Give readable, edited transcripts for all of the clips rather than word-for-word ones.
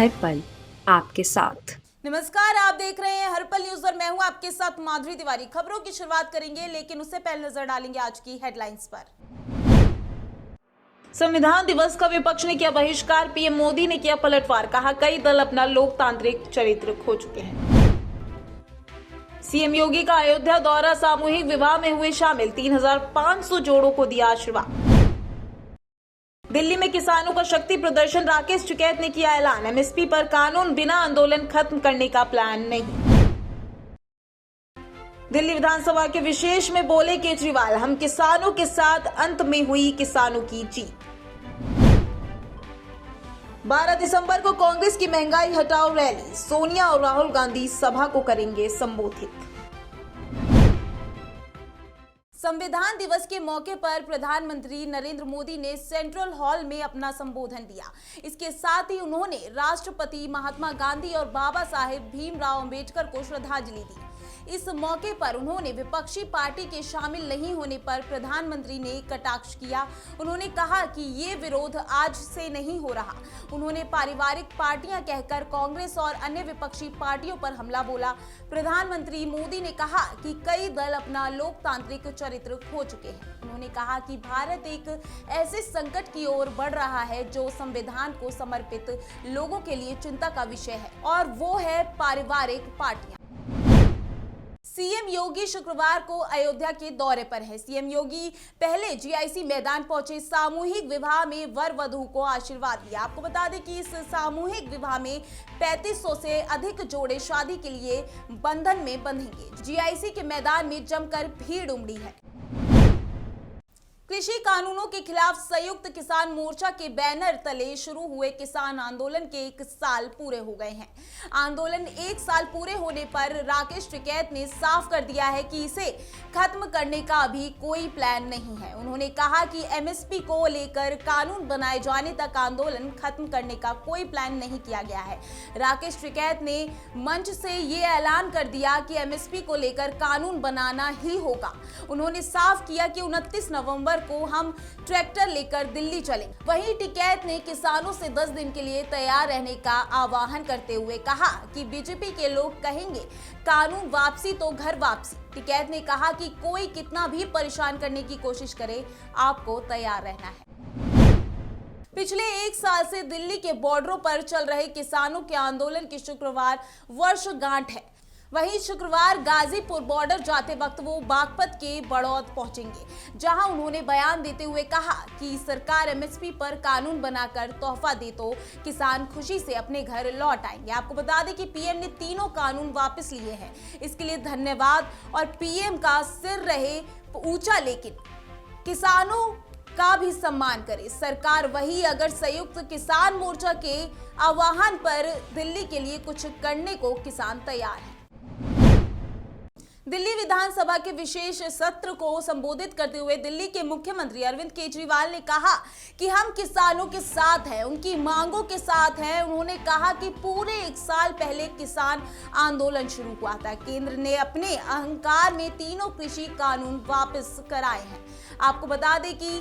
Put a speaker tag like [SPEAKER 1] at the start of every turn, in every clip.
[SPEAKER 1] हर पल आपके साथ।
[SPEAKER 2] नमस्कार, आप देख रहे हैं हर पल न्यूज और मैं हूं आपके साथ माधुरी तिवारी। खबरों की शुरुआत करेंगे, लेकिन उससे पहले नजर डालेंगे आज की हेडलाइंस पर। संविधान दिवस का विपक्ष ने किया बहिष्कार, पीएम मोदी ने किया पलटवार, कहा कई दल अपना लोकतांत्रिक चरित्र खो चुके हैं। सीएम योगी का अयोध्या दौरा, सामूहिक विवाह में हुए शामिल, 3500 जोड़ों को दिया आशीर्वाद। दिल्ली में किसानों का शक्ति प्रदर्शन, राकेश टिकैत ने किया ऐलान, एमएसपी पर कानून बिना आंदोलन खत्म करने का प्लान नहीं। दिल्ली विधानसभा के विशेष में बोले केजरीवाल, हम किसानों के साथ, अंत में हुई किसानों की जीत। 12 दिसंबर को कांग्रेस की महंगाई हटाओ रैली, सोनिया और राहुल गांधी सभा को करेंगे संबोधित। संविधान दिवस के मौके पर प्रधानमंत्री नरेंद्र मोदी ने सेंट्रल हॉल में अपना संबोधन दिया। इसके साथ ही उन्होंने राष्ट्रपति महात्मा गांधी और बाबा साहेब भीमराव अंबेडकर को श्रद्धांजलि दी। इस मौके पर उन्होंने विपक्षी पार्टी के शामिल नहीं होने पर प्रधानमंत्री ने कटाक्ष किया। उन्होंने कहा कि ये विरोध आज से नहीं हो रहा। उन्होंने पारिवारिक पार्टियां कहकर कांग्रेस और अन्य विपक्षी पार्टियों पर हमला बोला। प्रधानमंत्री मोदी ने कहा कि कई दल अपना लोकतांत्रिक चरित्र खो चुके हैं। उन्होंने कहा कि भारत एक ऐसे संकट की ओर बढ़ रहा है जो संविधान को समर्पित लोगों के लिए चिंता का विषय है, और वो है पारिवारिक पार्टियां। सीएम योगी शुक्रवार को अयोध्या के दौरे पर है। सीएम योगी पहले जीआईसी मैदान पहुंचे, सामूहिक विवाह में वर वधू को आशीर्वाद दिया। आपको बता दें कि इस सामूहिक विवाह में 3500 से अधिक जोड़े शादी के लिए बंधन में बंधेंगे। जीआईसी के मैदान में जमकर भीड़ उमड़ी है। कृषि कानूनों के खिलाफ संयुक्त किसान मोर्चा के बैनर तले शुरू हुए किसान आंदोलन के 1 साल पूरे हो गए हैं। आंदोलन 1 साल पूरे होने पर राकेश टिकैत ने साफ कर दिया है कि इसे खत्म करने का अभी कोई प्लान नहीं है। उन्होंने कहा कि एमएसपी को लेकर कानून बनाए जाने तक आंदोलन खत्म करने का कोई प्लान नहीं किया गया है। राकेश टिकैत ने मंच से ये ऐलान कर दिया कि एमएसपी को लेकर कानून बनाना ही होगा। उन्होंने साफ किया कि 29 नवंबर को हम ट्रैक्टर लेकर दिल्ली चले। वहीं टिकैत ने किसानों से 10 दिन के लिए तैयार रहने का आह्वान करते हुए कहा कि बीजेपी के लोग कहेंगे कानून वापसी तो घर वापसी। टिकैत ने कहा कि कोई कितना भी परेशान करने की कोशिश करे, आपको तैयार रहना है। पिछले 1 साल से दिल्ली के बॉर्डरों पर चल रहे किसानों के आंदोलन की शुक्रवार वर्षगांठ है। वहीं शुक्रवार गाजीपुर बॉर्डर जाते वक्त वो बागपत के बड़ौद पहुंचेंगे, जहां उन्होंने बयान देते हुए कहा कि सरकार एमएसपी पर कानून बनाकर तोहफा दे तो किसान खुशी से अपने घर लौट आएंगे। आपको बता दें कि पीएम ने तीनों कानून वापस लिए हैं, इसके लिए धन्यवाद। और पीएम का सिर रहे ऊंचा, लेकिन किसानों का भी सम्मान करे सरकार। वही अगर संयुक्त किसान मोर्चा के आह्वान पर दिल्ली के लिए कुछ करने को किसान तैयार है। दिल्ली विधानसभा के विशेष सत्र को संबोधित करते हुए दिल्ली के मुख्यमंत्री अरविंद केजरीवाल ने कहा कि हम किसानों के साथ हैं, उनकी मांगों के साथ हैं। उन्होंने कहा कि पूरे 1 साल पहले किसान आंदोलन शुरू हुआ था। केंद्र ने अपने अहंकार में तीनों कृषि कानून वापस कराए हैं। आपको बता दें कि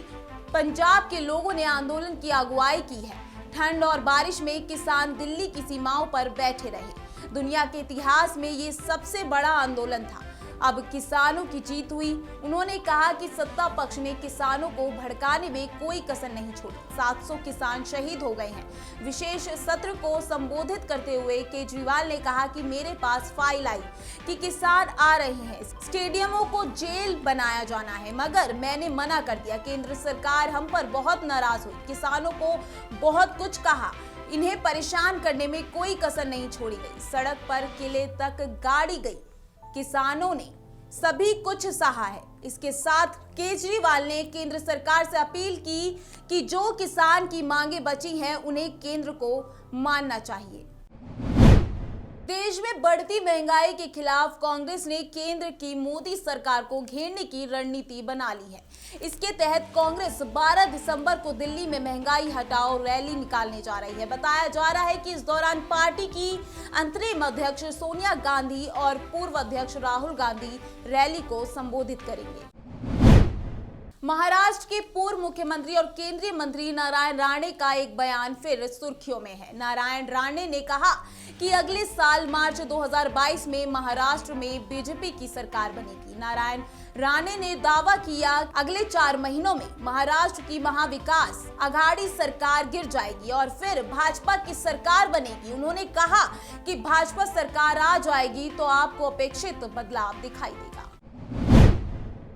[SPEAKER 2] पंजाब के लोगों ने आंदोलन की अगुवाई की है। ठंड और बारिश में किसान दिल्ली की सीमाओं पर बैठे रहे। दुनिया के इतिहास में ये सबसे बड़ा आंदोलन था। अब किसानों की जीत हुई। उन्होंने कहा कि सत्ता पक्ष ने किसानों को भड़काने में कोई कसर नहीं छोड़ी। 700 किसान शहीद हो गए हैं। विशेष सत्र को संबोधित करते हुए केजरीवाल ने कहा कि मेरे पास फाइल आई कि किसान आ रहे हैं, स्टेडियमों को जेल बनाया जाना है, मगर मैंने मना कर दिया। केंद्र सरकार हम पर बहुत नाराज हुई, किसानों को बहुत कुछ कहा, इन्हें परेशान करने में कोई कसर नहीं छोड़ी गई। सड़क पर किले तक गाड़ी गई, किसानों ने सभी कुछ सहा है। इसके साथ केजरीवाल ने केंद्र सरकार से अपील की कि जो किसान की मांगें बची हैं उन्हें केंद्र को मानना चाहिए। देश में बढ़ती महंगाई के खिलाफ कांग्रेस ने केंद्र की मोदी सरकार को घेरने की रणनीति बना ली है। इसके तहत कांग्रेस 12 दिसंबर को दिल्ली में महंगाई हटाओ रैली निकालने जा रही है। बताया जा रहा है कि इस दौरान पार्टी की अंतरिम अध्यक्ष सोनिया गांधी और पूर्व अध्यक्ष राहुल गांधी रैली को संबोधित करेंगे। महाराष्ट्र के पूर्व मुख्यमंत्री और केंद्रीय मंत्री नारायण राणे का एक बयान फिर सुर्खियों में है। नारायण राणे ने कहा कि अगले साल मार्च 2022 में महाराष्ट्र में बीजेपी की सरकार बनेगी। नारायण राणे ने दावा किया अगले 4 महीनों में महाराष्ट्र की महाविकास आघाड़ी सरकार गिर जाएगी और फिर भाजपा की सरकार बनेगी। उन्होंने कहा कि भाजपा सरकार आ जाएगी तो आपको अपेक्षित बदलाव दिखाई देगा।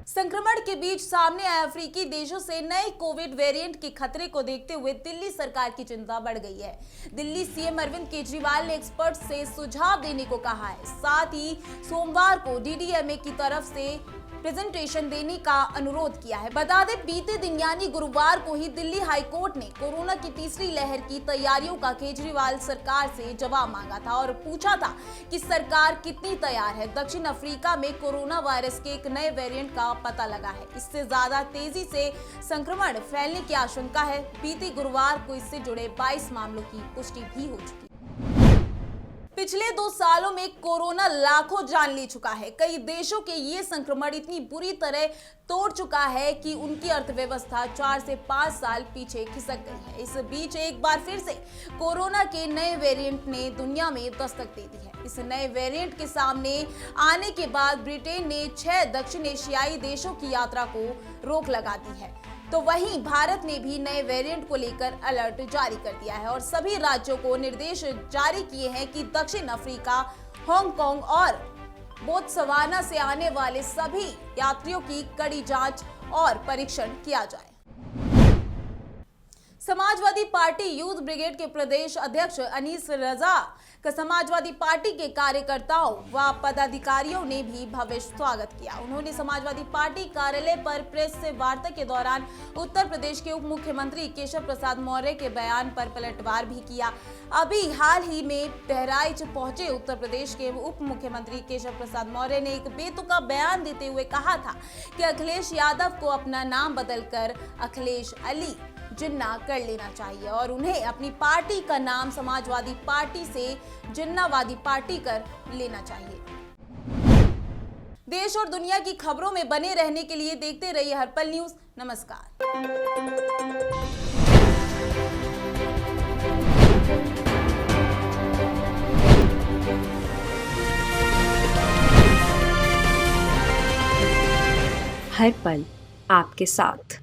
[SPEAKER 2] संक्रमण के बीच सामने आए अफ्रीकी देशों से नए कोविड वेरिएंट के खतरे को देखते हुए दिल्ली सरकार की चिंता बढ़ गई है। दिल्ली सीएम अरविंद केजरीवाल ने एक्सपर्ट से सुझाव देने को कहा है। साथ ही सोमवार को डीडीएमए की तरफ से प्रेजेंटेशन देने का अनुरोध किया है। बता दें, बीते दिन यानी गुरुवार को ही दिल्ली हाईकोर्ट ने कोरोना की तीसरी लहर की तैयारियों का केजरीवाल सरकार से जवाब मांगा था और पूछा था कि सरकार कितनी तैयार है। दक्षिण अफ्रीका में कोरोना वायरस के एक नए वेरिएंट का पता लगा है। इससे ज्यादा तेजी से संक्रमण फैलने की आशंका है। बीते गुरुवार को इससे जुड़े 22 मामलों की पुष्टि भी हो चुकी है। पिछले 2 सालों में कोरोना लाखों जान ले चुका है। कई देशों के ये संक्रमण इतनी बुरी तरह तोड़ चुका है कि उनकी अर्थव्यवस्था 4 से 5 साल पीछे खिसक गई है। इस बीच एक बार फिर से कोरोना के नए वेरिएंट ने दुनिया में दस्तक दे दी है। इस नए वेरिएंट के सामने आने के बाद ब्रिटेन ने 6 दक्षिण एशियाई देशों की यात्रा को रोक लगा दी है। तो वहीं भारत ने भी नए वेरिएंट को लेकर अलर्ट जारी कर दिया है और सभी राज्यों को निर्देश जारी किए हैं कि दक्षिण अफ्रीका, हांगकांग और बोत्सवाना से आने वाले सभी यात्रियों की कड़ी जांच और परीक्षण किया जाए। समाजवादी पार्टी यूथ ब्रिगेड के प्रदेश अध्यक्ष अनीस रजा का समाजवादी पार्टी के कार्यकर्ताओं व पदाधिकारियों ने भी भव्य स्वागत किया। उन्होंने समाजवादी पार्टी कार्यालय पर प्रेस से वार्ता के दौरान उत्तर प्रदेश के उप मुख्यमंत्री केशव प्रसाद मौर्य के बयान पर पलटवार भी किया। अभी हाल ही में बहराइच पहुंचे उत्तर प्रदेश के उप मुख्यमंत्री केशव प्रसाद मौर्य ने एक बेतुका बयान देते हुए कहा था कि अखिलेश यादव को अपना नाम बदलकर अखिलेश अली जिन्ना कर लेना चाहिए और उन्हें अपनी पार्टी का नाम समाजवादी पार्टी से जिन्नावादी पार्टी कर लेना चाहिए। देश और दुनिया की खबरों में बने रहने के लिए देखते रहिए हर्पल न्यूज। नमस्कार।
[SPEAKER 1] हर पल आपके साथ।